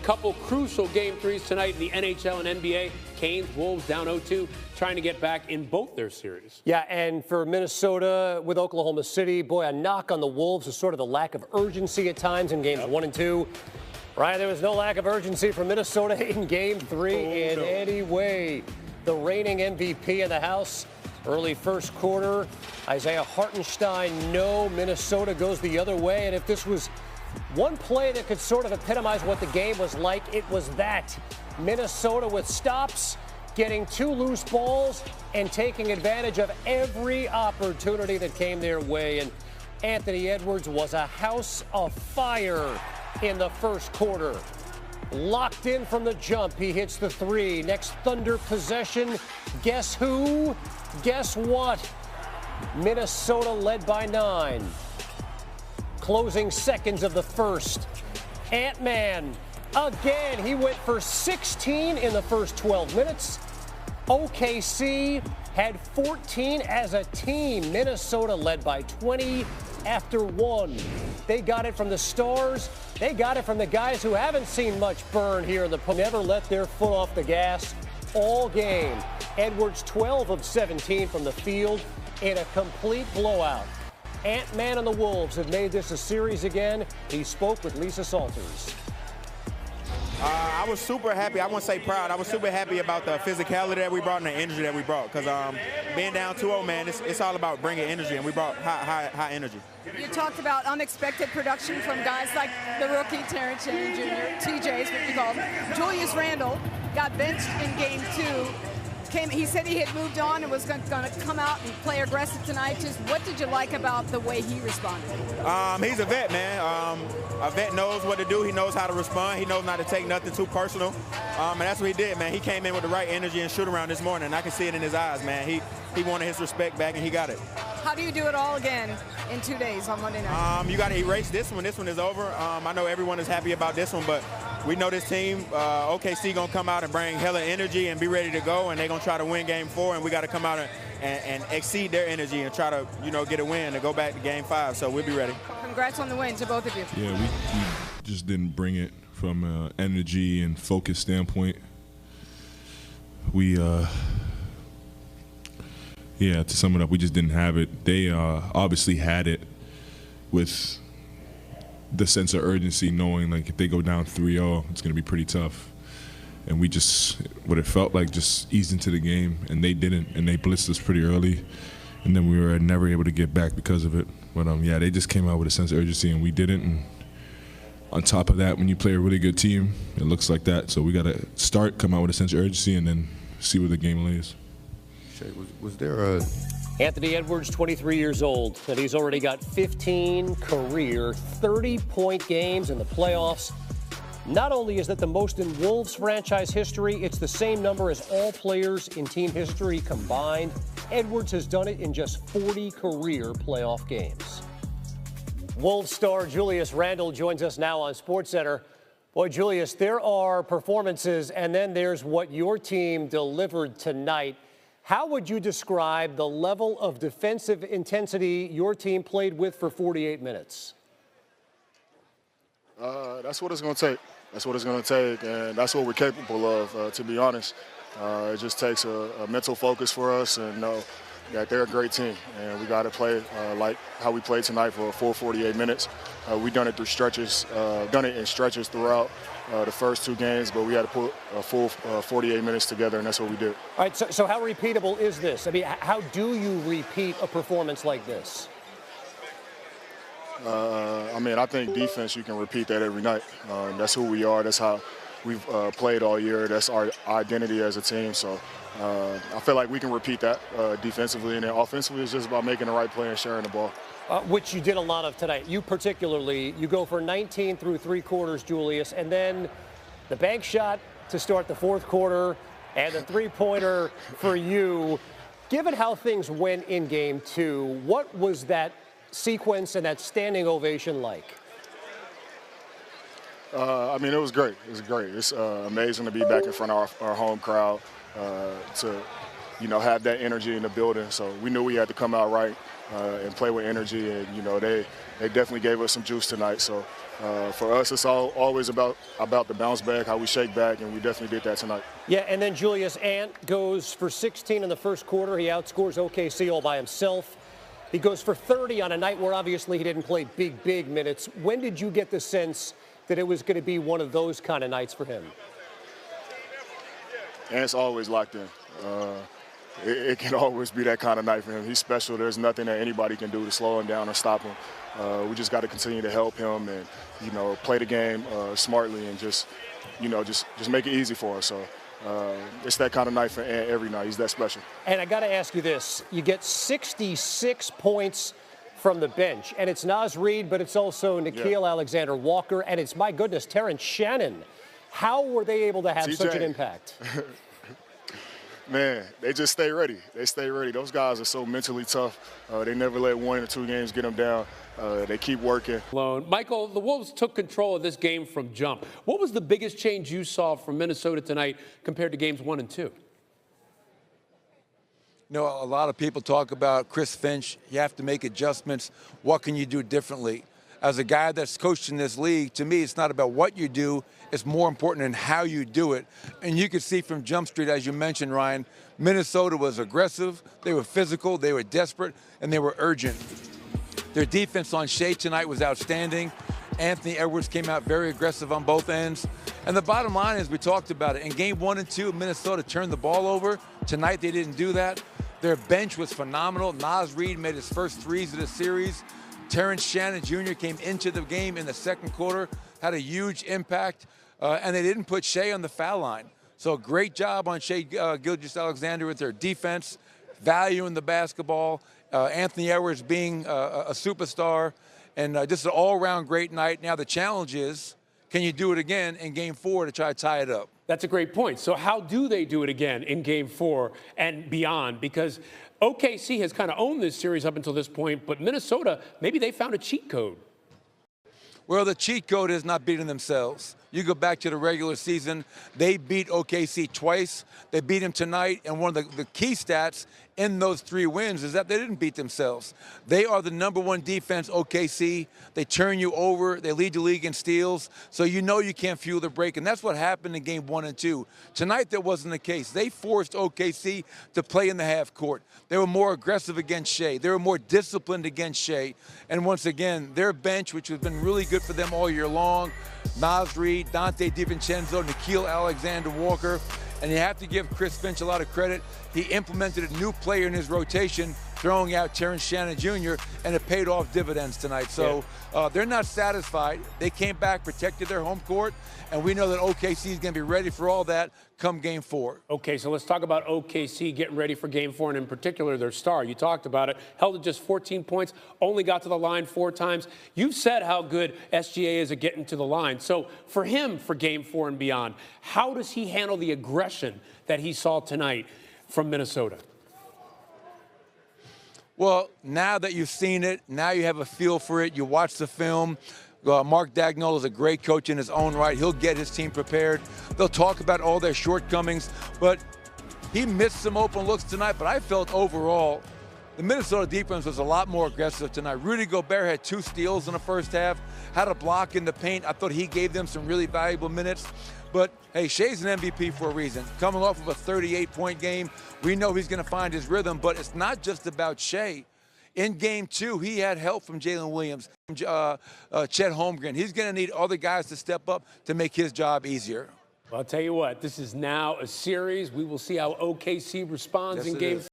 couple crucial Game 3s tonight in the NHL and NBA. Canes, Wolves down 0-2, trying to get back in both their series. Yeah, and for Minnesota with Oklahoma City, boy, a knock on the Wolves is sort of the lack of urgency at times in games 1 and 2. Ryan, there was no lack of urgency for Minnesota in Game 3 in any way. The reigning MVP in the house, early first quarter, Isaiah Hartenstein, no. Minnesota goes the other way, and if this was one play that could sort of epitomize what the game was like, it was that. Minnesota with stops, getting 2 loose balls, and taking advantage of every opportunity that came their way. And Anthony Edwards was a house of fire in the first quarter. Locked in from the jump, he hits the 3. Next Thunder possession, guess who? Guess what? Minnesota led by 9. Closing seconds of the first. Ant-Man, again, he went for 16 in the first 12 minutes. OKC had 14 as a team. Minnesota led by 20 after 1. They got it from the stars. They got it from the guys who haven't seen much burn here in the post. Never let their foot off the gas all game. Edwards 12 of 17 from the field in a complete blowout. Ant-Man and the Wolves have made this a series again. He spoke with Lisa Salters. I was super happy. I wouldn't say proud. I was super happy about the physicality that we brought and the energy that we brought. Because being down 2-0, man, it's all about bringing energy, and we brought high energy. You talked about unexpected production from guys like the rookie Terrence Shannon Jr., TJ is what you call him. Julius Randle got benched in Game 2. He said he had moved on and was going to come out and play aggressive tonight. Just what did you like about the way he responded? He's a vet, man. A vet knows what to do. He knows how to respond. He knows not to take nothing too personal. And that's what he did, man. He came in with the right energy and shoot around this morning. And I can see it in his eyes, man. He wanted his respect back, and he got it. How do you do it all again in 2 days on Monday night? You got to erase this one. This one is over. I know everyone is happy about this one, but we know this team, OKC, going to come out and bring hella energy and be ready to go, and they're going to try to win Game 4, and we got to come out and exceed their energy and try to, get a win and go back to Game 5. So we'll be ready. Congrats on the win to both of you. Yeah, we just didn't bring it from an energy and focus standpoint. Yeah, to sum it up, we just didn't have it. They obviously had it with the sense of urgency, knowing like if they go down 3-0, it's going to be pretty tough. And we just, what it felt like, just eased into the game, and they didn't, and they blitzed us pretty early, and then we were never able to get back because of it. But yeah, they just came out with a sense of urgency, and we didn't. And on top of that, when you play a really good team, it looks like that. So we got to come out with a sense of urgency, and then see where the game lays. Was there a... Anthony Edwards, 23 years old, and he's already got 15 career 30-point games in the playoffs. Not only is that the most in Wolves franchise history, it's the same number as all players in team history combined. Edwards has done it in just 40 career playoff games. Wolves star Julius Randle joins us now on SportsCenter. Boy, Julius, there are performances, and then there's what your team delivered tonight. How would you describe the level of defensive intensity your team played with for 48 minutes? That's what it's going to take. That's what it's going to take, and that's what we're capable of, to be honest. It just takes a mental focus for us, and know that they're a great team, and we got to play like how we played tonight for a full 48 minutes. We've done it through stretches, done it in stretches throughout the first 2 games, but we had to put a full 48 minutes together, and that's what we did. All right, so how repeatable is this? I mean, how do you repeat a performance like this? I think defense, you can repeat that every night. That's who we are. That's how we've played all year. That's our identity as a team. So I feel like we can repeat that defensively, and then offensively it's just about making the right play and sharing the ball. Which you did a lot of tonight. You particularly, you go for 19 through 3 quarters, Julius, and then the bank shot to start the 4th quarter and the 3-pointer for you. Given how things went in Game 2, what was that sequence and that standing ovation like? It was great. It was great. It's amazing to be back in front of our home crowd, to have that energy in the building. So we knew we had to come out right and play with energy, and they definitely gave us some juice tonight. So for us, it's always about the bounce back, how we shake back, and we definitely did that tonight. Yeah, and then Julius Ant goes for 16 in the first quarter. He outscores OKC all by himself. He goes for 30 on a night where obviously he didn't play big minutes. When did you get the sense that it was going to be one of those kind of nights for him? Ant's always locked in. It can always be that kind of night for him. He's special. There's nothing that anybody can do to slow him down or stop him. We just got to continue to help him and, play the game smartly and just make it easy for us. So it's that kind of night for Ant every night. He's that special. And I got to ask you this. You get 66 points from the bench, and it's Naz Reid, but it's also Nickeil Alexander-Walker, and it's, my goodness, Terrence Shannon. How were they able to have such an impact? Man, they just stay ready. They stay ready. Those guys are so mentally tough. They never let 1 or 2 games get them down. They keep working. Michael, the Wolves took control of this game from jump. What was the biggest change you saw from Minnesota tonight compared to games 1 and 2? A lot of people talk about Chris Finch. You have to make adjustments. What can you do differently? As a guy that's coached in this league, to me, it's not about what you do. It's more important in how you do it. And you could see from Jump Street, as you mentioned, Ryan, Minnesota was aggressive, they were physical, they were desperate, and they were urgent. Their defense on Shea tonight was outstanding. Anthony Edwards came out very aggressive on both ends. And the bottom line is, we talked about it, in game 1 and 2, Minnesota turned the ball over. Tonight, they didn't do that. Their bench was phenomenal. Naz Reid made his first threes of the series. Terrence Shannon Jr. came into the game in the second quarter, had a huge impact, and they didn't put Shea on the foul line. So great job on Shea Gilgeous-Alexander with their defense, value in the basketball, Anthony Edwards being a superstar, and just an all-around great night. Now the challenge is, can you do it again in Game 4 to try to tie it up? That's a great point. So how do they do it again in Game 4 and beyond? Because OKC has kind of owned this series up until this point, but Minnesota, maybe they found a cheat code. Well, the cheat code is not beating themselves. You go back to the regular season, they beat OKC twice. They beat them tonight, and one of the key stats in those 3 wins is that they didn't beat themselves. They are the #1 defense, OKC. They turn you over. They lead the league in steals, so you know you can't fuel the break, and that's what happened in game 1 and 2. Tonight, that wasn't the case. They forced OKC to play in the half court. They were more aggressive against Shea. They were more disciplined against Shea, and once again, their bench, which has been really good for them all year long, Naz Reid, Dante DiVincenzo, Nickeil Alexander-Walker, and you have to give Chris Finch a lot of credit. He implemented a new player in his rotation, throwing out Terrence Shannon Jr., and it paid off dividends tonight. So they're not satisfied. They came back, protected their home court, and we know that OKC is going to be ready for all that come Game 4. Okay, so let's talk about OKC getting ready for Game 4, and in particular their star. You talked about it. Held to just 14 points, only got to the line 4 times. You've said how good SGA is at getting to the line. So for him, for Game 4 and beyond, how does he handle the aggression that he saw tonight from Minnesota? Well, now that you've seen it, now you have a feel for it. You watch the film. Mark Dagnall is a great coach in his own right. He'll get his team prepared. They'll talk about all their shortcomings, but he missed some open looks tonight. But I felt overall the Minnesota defense was a lot more aggressive tonight. Rudy Gobert had 2 steals in the first half, had a block in the paint. I thought he gave them some really valuable minutes. But, hey, Shea's an MVP for a reason. Coming off of a 38-point game, we know he's going to find his rhythm, but it's not just about Shea. In Game 2, he had help from Jalen Williams, Chet Holmgren. He's going to need other guys to step up to make his job easier. Well, I'll tell you what, this is now a series. We will see how OKC responds in Game 4.